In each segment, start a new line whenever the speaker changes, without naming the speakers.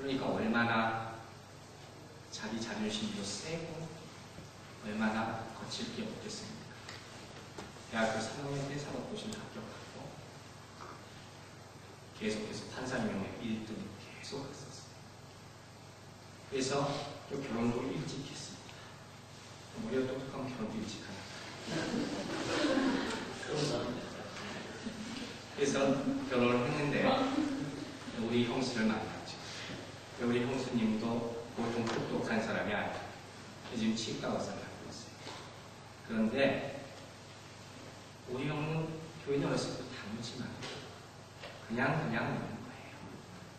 그러니까 얼마나 자기 자존심도 세고 얼마나 거칠 게 없겠습니까? 대학교 3학년 때 사법고시를 합격하고 계속해서 판사명예 1등 계속 했었어요. 그래서 또 결혼도 일찍 했습니다. 우리가 똑똑하면 결혼도 일찍 하니까. 그래서 결혼을 했는데 우리 형수를 만났죠. 우리 형수님도 보통 똑똑한 사람이 아니에요. 지금 치과 의사를 하고 있어요. 그런데 우리 형은 교인을 어렸을 때 다르지만 그냥 있는 거예요.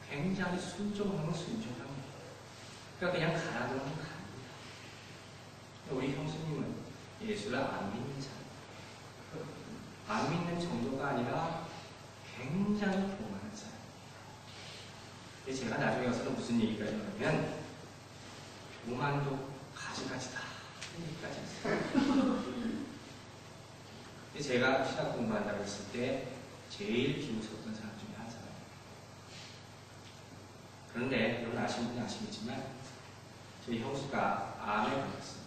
굉장히 순종하면 순종합니다. 그러니까 그냥 가라는 건 갑니다. 우리 형수님은 예수를 안 믿는 사람. 안 믿는 정도가 아니라 굉장히 교만한 사람. 제가 나중에 와서는 무슨 얘기가 있냐면 교만도 가지가지다 이런 얘기까지 했어요. 제가 신학 공부한다고 했을 때 제일 비웃었던 사람 중에 한 사람이에요. 그런데 여러분 아시는 분이 아시겠지만 저희 형수가 암에 걸렸어요.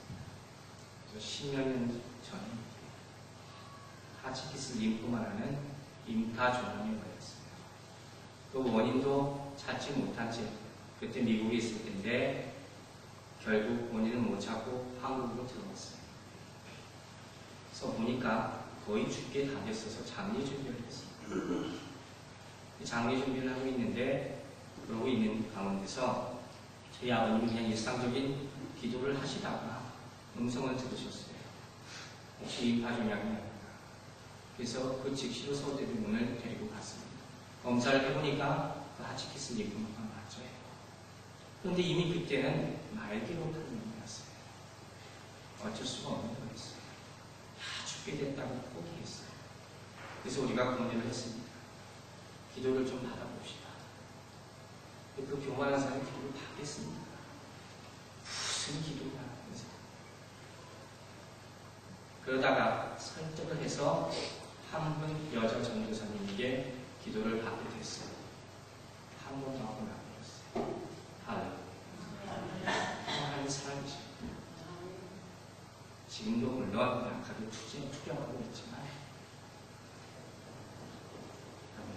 10여 년 전에 하치키스 림포마라는 임파종암에 걸렸어요. 그 원인도 찾지 못한 채 그때 미국에 있을 텐데 결국 원인을 못 찾고 한국으로 들어왔어요. 그래서 보니까 거의 죽게 다 됐어서 장례 준비를 했어요. 장례 준비를 하고 있는데 그러고 있는 가운데서 저희 아버님이 그냥 일상적인 기도를 하시다가 음성을 들으셨어요. 혹시 임파종암이 아닐까? 그래서 그 즉시로 서울대병원을 데리고 갔습니다. 검사를 해보니까 그 하치키스 림포마가 맞아요. 그런데 이미 그때는 말기로 판명이었어요. 어쩔 수가 없는 거였어요. 다 죽게 됐다고 포기했어요. 그래서 우리가 권유를 했습니다. 기도를 좀 받아봅시다. 그 교만한 사람이 기도를 받겠습니까? 무슨 기도냐. 그러다가 설득을 해서 한 분 여자 전도사님에게 기도를 받게 됐어요. 한 번도 하고 나버렸어요. 하나님의 사랑이죠. 지금도 물론 약하게 투영하고 있지만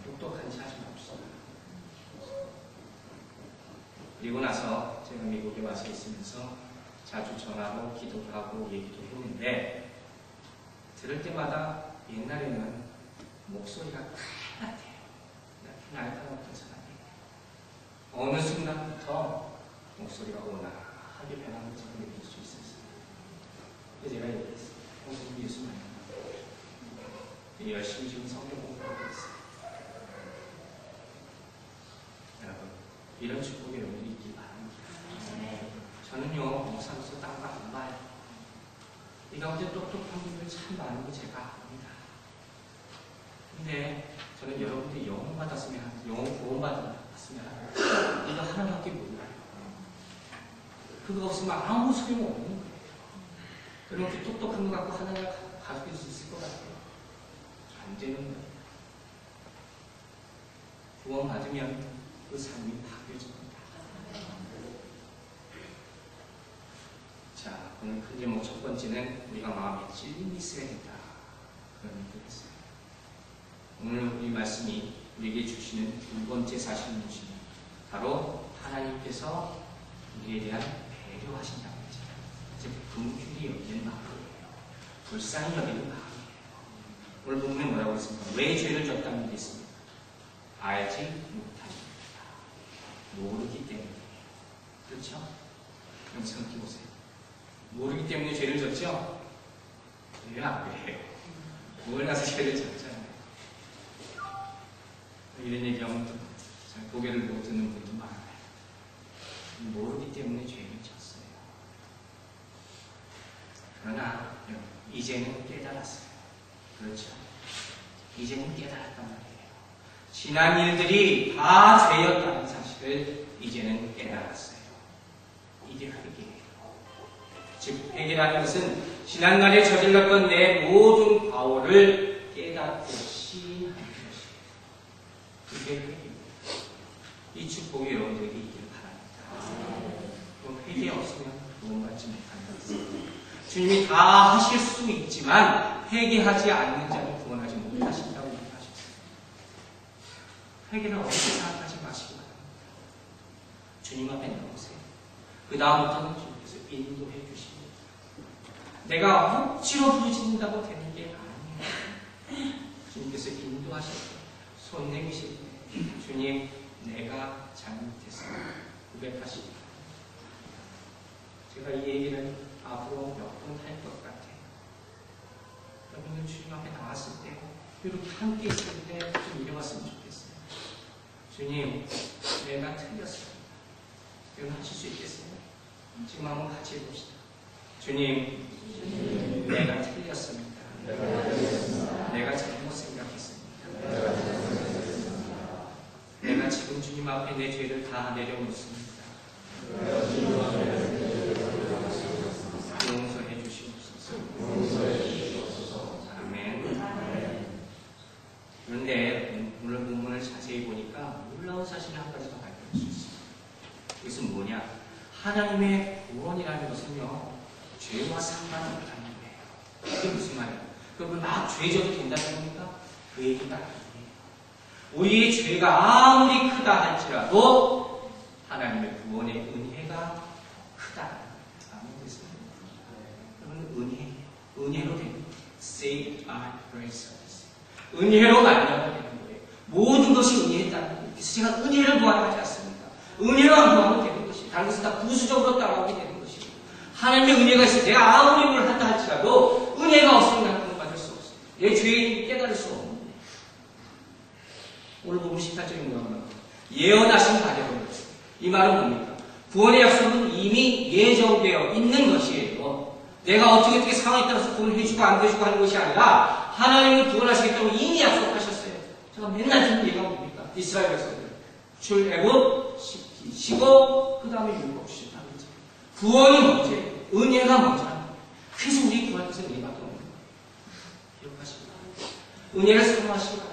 똑똑한 자신 없어요. 그리고 나서 제가 미국에 와서 있으면서 자주 전화로 기도를 하고 얘기도 했는데 들을 때마다 옛날에는 목소리가 칼같아요. 날카롭던 사람이 어느 순간부터 목소리가 온화하게 변하는 것을 느낄 수 있었어요. 그래서 제가 얘기했어요. 형수님 예수 만나요. 열심히 지금 성경 공부하고 있어요. 여러분, 이런 축복이 여러분이 있기 바랍니다. 저는요, 목사로서 딴 거 안 봐요. 이 가운데 똑똑한 분들 참 많은 거 제가 압니다. 근데 저는 여러분들이 영혼 받았으면, 영혼 구원받았으면 이거 하나밖에 몰라요. 그거 없으면 아무 소용 없는 거예요. 그렇게 똑똑한 거 갖고 하나를 가질 수 있을 것 같아요. 안 되는 거예요. 구원받으면 그 삶이 바뀌어집니다. 자, 오늘 큰 제목 첫 번째는 우리가 마음에 찔림이 있어야 된다. 그런 얘기를 했어요. 오늘 우리 말씀이 우리에게 주시는 두 번째 사실은 무엇이냐? 바로 하나님께서 우리에 대한 배려하신다는 거죠. 즉, 긍휼히 여기는 마음이에요. 불쌍히 여기는 마음이에요. 오늘 본문에 뭐라고 했습니까? 왜 죄를 졌다는 게 있습니까? 알지 못하니까. 모르기 때문에. 그렇죠? 그럼 생각해 보세요. 모르기 때문에 죄를 졌죠? 왜 안 그래요? 몰라서 죄를 졌잖아요. 이런 얘기하면 또 고개를 못 듣는 분도 많아요. 모르기 때문에 죄를 졌어요. 그러나 이제는 깨달았어요. 그렇죠? 이제는 깨달았단 말이에요. 지난 일들이 다 죄였다는 사실을 이제는 깨달았어요. 이게 회개예요. 즉, 회개라는 것은 지난날에 저질렀던 내 모든 과오를 깨닫고 시인하는 것이에요. 그게 회개입니다. 이 축복이 여러분들에게 있기를 바랍니다. 주님이 다 하실 수 있지만 회개하지 않는 자를 구원하지 못하신다고 얘기하셨어요. 회개를 어렵게 생각하지 마시기 바랍니다. 주님 앞에 나오세요. 그 다음부터는 주님께서 인도해 주십니다. 내가 억지로 부르짖는다고 되는 게 아니에요. 주님께서 인도하실 때, 손 내미실 때, 주님, 내가 잘못했어요. 고백하십니다. 제가 이 얘기를 앞으로 몇 번 할 것 같아요. 여러분들 주님 앞에 나왔을 때, 이렇게 함께 있을 때 좀 이래왔으면 좋겠어요. 주님, 내가 틀렸어요. 여러분 하실 수 있겠어요? 지금 한번 같이 해봅시다. 주님, 내가 틀렸습니다. 내가 잘못 생각했습니다. 내가 지금 주님 앞에 내 죄를 다 내려놓습니다. 용서해 주시옵소서. 아멘. 그런데 오늘 본문을 자세히 보니까 놀라운 사실을 한 가지 더 발견할 수 있습니다. 이것은 뭐냐? 하나님의 구원이라는 것은요, 죄와 상관없다는 거예요. 이게 무슨 말이에요? 그러면 막 죄져도 된다는 겁니까? 그 얘기가 아니에요. 우리의 죄가 아무리 크다 할지라도 하나님의 구원의 은혜가 크다. 아무 뜻입니다. 여러분, 은혜로 된 거예요. Saved by grace. 은혜로 만나게 되는 거예요. 모든 것이 은혜였다는 거예요. 그래서 제가 은혜를 구하지 않습니다. 은혜만 구하면 되는 것이, 다른 것은 다 부수적으로 따라오게 되는 것이고, 하나님의 은혜가 있어 내가 아무리 뭘 한다 할지라도 은혜가 없으면 나는 구원받을 수 없어요. 내 죄인이 깨달을 수 없는 거예요. 오늘 보면 18절이 뭐냐면 예언하신 바대로. 이 말은 뭡니까? 구원의 약속은 이미 예정되어 있는 것이에요. 내가 어떻게 상황에 따라서 구원을 해주고 안 해주고 하는 것이 아니라 하나님은 구원하시겠다고 이미 약속하셨어요. 제가 맨날 듣는 얘기가 뭡니까? 이스라엘 백성들 출애굽 시키시고 그 다음에 율법 주신다는 거죠. 구원이 먼저예요. 은혜가 먼저라는 거예요. 그래서 우리 구할 것은 은혜밖에 없는 거예요. 기억하시기 바랍니다. 은혜를 사모하시기 바랍니다.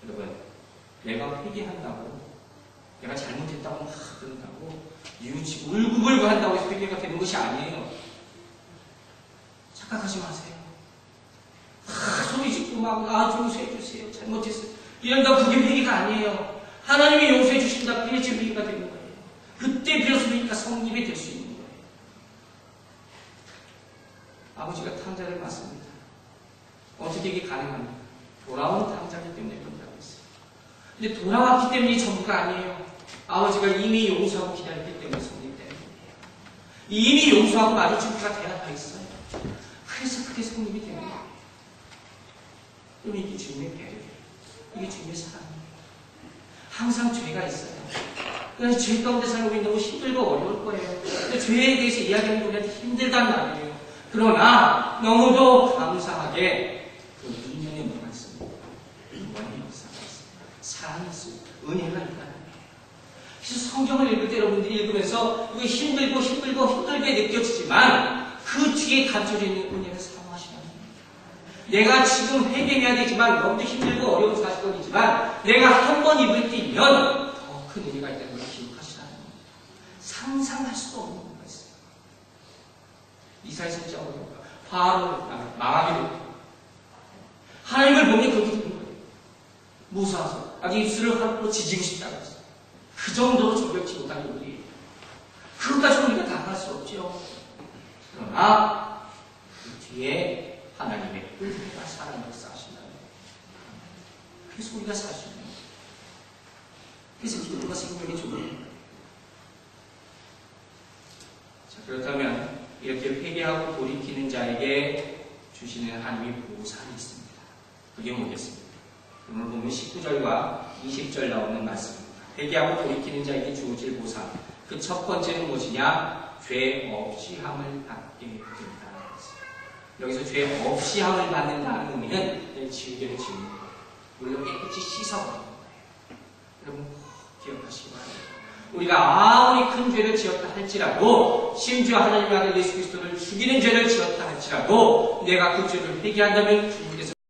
여러분, 내가 회개한다고, 내가 잘못했다고 막 그런다고, 울고불고 한다고 해서 회개가 되는 것이 아니에요. 착각하지 마세요. 소리 짓고 막, 용서해 주세요. 잘못했어요. 이런다고 그게 회개가 아니에요. 하나님이 용서해 주신다. 그게 지금 회개가 되는 거예요. 그때 비로소 회개가 성립이 될 수 있는 거예요. 아버지가 탕자를 맞습니다. 어떻게 이게 가능합니까? 돌아온 탕자기 때문에 그런다고 했어요. 근데 돌아왔기 때문에 전부가 아니에요. 아버지가 이미 용서하고 기다렸기 때문에 성립되는 거예요. 이미 용서하고 마주 준비가 되어 있어요. 그래서 그게 성립이 되는 거예요. 그럼 이게 주님의 배려예요. 이게 주님의 사랑이에요. 항상 죄가 있어요. 그래서 죄 가운데 살고 있는 거 힘들고 어려울 거예요. 근데 죄에 대해서 이야기하는 게 우리한테 힘들단 말이에요. 그러나 너무도 감사하게 그 이면에 뭐가 있습니다. 구원의 역사가 있습니다. 사랑이 있습니다. 은혜가 있다는 거예요. 그래서 성경을 읽을 때 여러분들이 읽으면서 이거 힘들게 느껴지지만 그 뒤에 감춰져 있는 은혜를 사모하시라는 겁니다. 내가 지금 회개해야 되지만 너무도 힘들고 어려운 사실이지만 내가 한 번 입을 띄면 더 큰 은혜가 있다는 걸 기억하시라는 겁니다. 상상할 수도 없는 것가 있어요. 이사야 진짜 어려울까? 바로 망하게 됩니다. 하나님을 보면 그렇게 되는 거예요. 무서워서 아주 입술을 하고 지지고 싶다고 했어요. 그 정도로 조력지 못한 우리예요. 그것까지 우리가 다 할 수 없죠. 그러나 그 뒤에 하나님의 은혜가 사랑을 쌓으신다는 거예요. 그래서 우리가 살 수 있는 거예요. 그래서 기도가 생명이 좋은 거예요. 자, 그렇다면 이렇게 회개하고 돌이키는 자에게 주시는 하나님의 보상이 있습니다. 그게 뭐겠습니까? 오늘 보면 19절과 20절 나오는 말씀입니다. 회개하고 돌이키는 자에게 주어질 보상. 그 첫 번째는 무엇이냐? 죄 없이 함을 받게 된다는 것입니다. 여기서 죄 없이 함을 받는다는 의미는 지우개를 지우는 거예요. 물론 깨끗이 씻어버리는 거예요. 여러분 기억하시기 바랍니다. 우리가 아무리 큰 죄를 지었다 할지라도, 심지어 하나님의 아들 예수 그리스도를 죽이는 죄를 지었다 할지라도 내가 그 죄를 회개한다면 주님께서